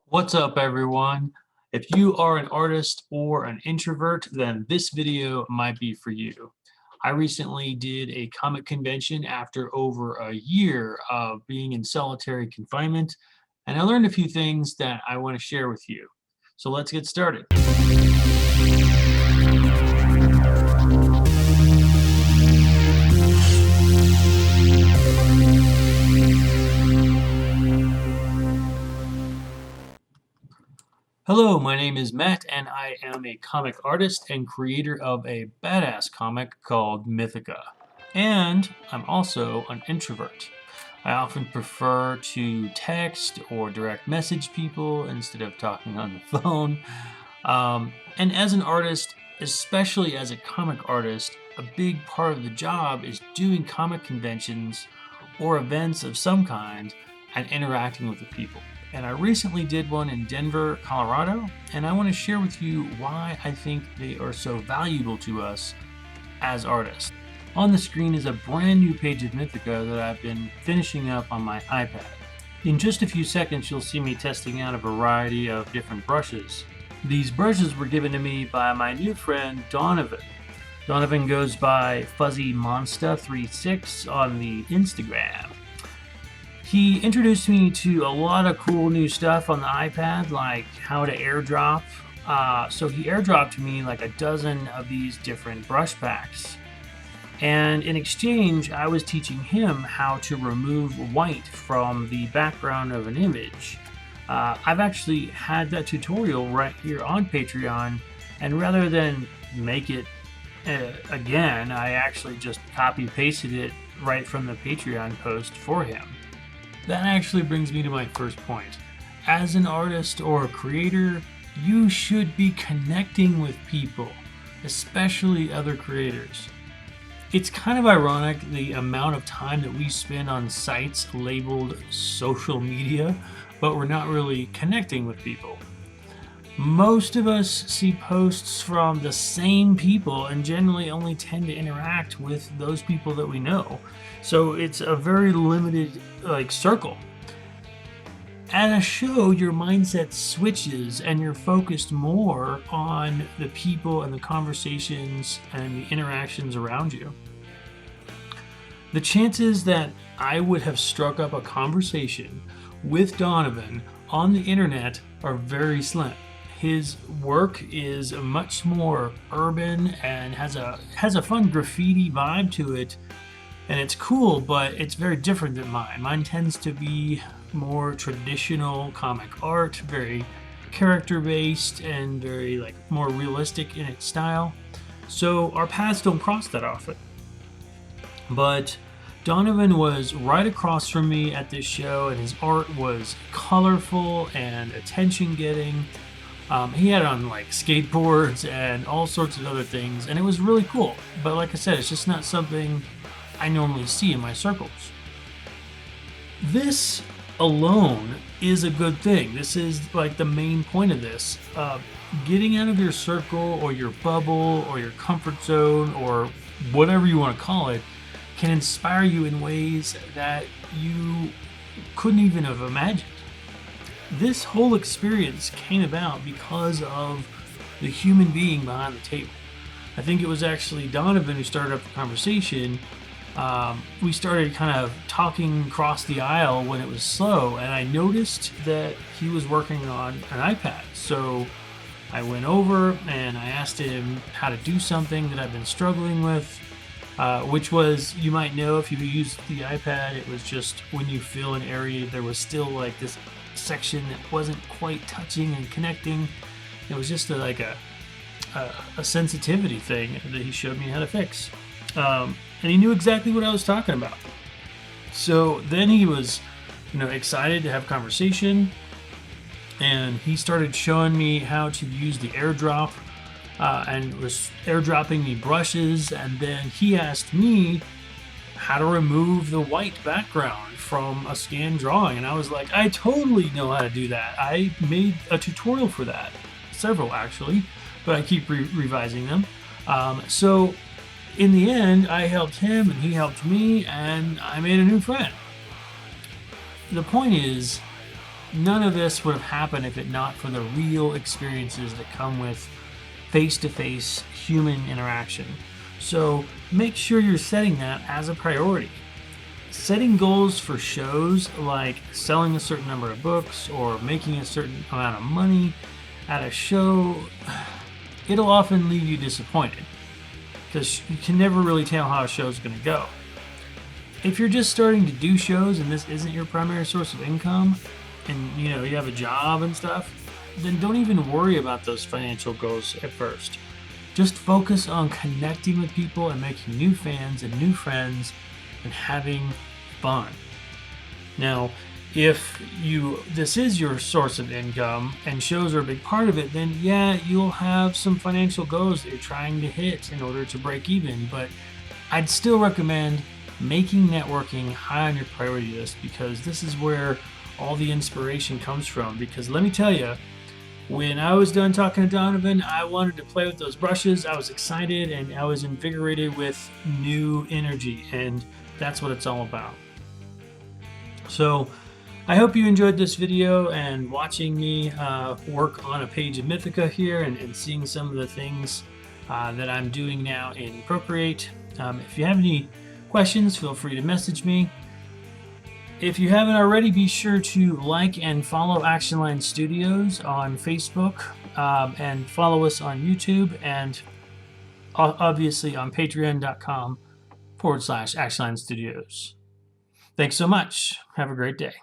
What's up, everyone? If you are an artist or an introvert, then this video might be for you. I recently did a comic convention after over a year of being in solitary confinement, and I learned a few things that I want to share with you. So let's get started. Hello, my name is Matt, and I am a comic artist and creator of a badass comic called Mythica. And I'm also an introvert. I often prefer to text or direct message people instead of talking on the phone. And as an artist, especially as a comic artist, a big part of the job is doing comic conventions or events of some kind and interacting with the people. And I recently did one in Denver, Colorado, and I want to share with you why I think they are so valuable to us as artists. On the screen is a brand new page of Mythica that I've been finishing up on my iPad. In just a few seconds, you'll see me testing out a variety of different brushes. These brushes were given to me by my new friend Donovan. Donovan goes by Fuzzy Monsta36 on the Instagram. He introduced me to a lot of cool new stuff on the iPad, like how to airdrop. So he airdropped me like a dozen of these different brush packs. And in exchange, I was teaching him how to remove white from the background of an image. I've actually had that tutorial right here on Patreon, and rather than make it again, I actually just copy-pasted it right from the Patreon post for him. That actually brings me to my first point. As an artist or a creator, you should be connecting with people, especially other creators. It's kind of ironic the amount of time that we spend on sites labeled social media, but we're not really connecting with people. Most of us see posts from the same people and generally only tend to interact with those people that we know. So it's a very limited circle. At a show, your mindset switches and you're focused more on the people and the conversations and the interactions around you. The chances that I would have struck up a conversation with Donovan on the internet are very slim. His work is much more urban and has a fun graffiti vibe to it, and it's cool, but it's very different than mine. Mine tends to be more traditional comic art, very character-based and very more realistic in its style. So our paths don't cross that often. But Donovan was right across from me at this show, and his art was colorful and attention-getting. He had on skateboards and all sorts of other things, and it was really cool. But like I said, it's just not something I normally see in my circles. This alone is a good thing. This is the main point of this. Getting out of your circle or your bubble or your comfort zone or whatever you want to call it can inspire you in ways that you couldn't even have imagined. This whole experience came about because of the human being behind the table. I think it was actually Donovan who started up the conversation. We started kind of talking across the aisle when it was slow, and I noticed that he was working on an iPad. So I went over and I asked him how to do something that I've been struggling with, which was, you might know if you use the iPad, it was just when you fill an area, there was still this section that wasn't quite touching and connecting. It was just a sensitivity thing that he showed me how to fix. And he knew exactly what I was talking about. So then he was, excited to have conversation, and he started showing me how to use the airdrop, and was airdropping me brushes, and then he asked me how to remove the white background from a scanned drawing, and I was like, I totally know how to do that. I made a tutorial for that, several actually, but I keep revising them. So in the end, I helped him and he helped me, and I made a new friend. The point is, None of this would have happened if it not for the real experiences that come with face-to-face human interaction. So make sure you're setting that as a priority. Setting goals for shows like selling a certain number of books or making a certain amount of money at a show, it'll often leave you disappointed because you can never really tell how a show's going to go. If you're just starting to do shows and this isn't your primary source of income, and you have a job and stuff, then don't even worry about those financial goals at first. Just focus on connecting with people and making new fans and new friends and having fun. Now, if this is your source of income and shows are a big part of it, then yeah, you'll have some financial goals that you're trying to hit in order to break even. But I'd still recommend making networking high on your priority list, because this is where all the inspiration comes from. Because let me tell you, when I was done talking to Donovan, I wanted to play with those brushes. I was excited and I was invigorated with new energy, and that's what it's all about. So I hope you enjoyed this video and watching me work on a page of Mythica here and seeing some of the things that I'm doing now in Procreate. If you have any questions, feel free to message me. If you haven't already, be sure to like and follow Action Line Studios on Facebook, and follow us on YouTube, and obviously on patreon.com/Action Line Studios. Thanks so much. Have a great day.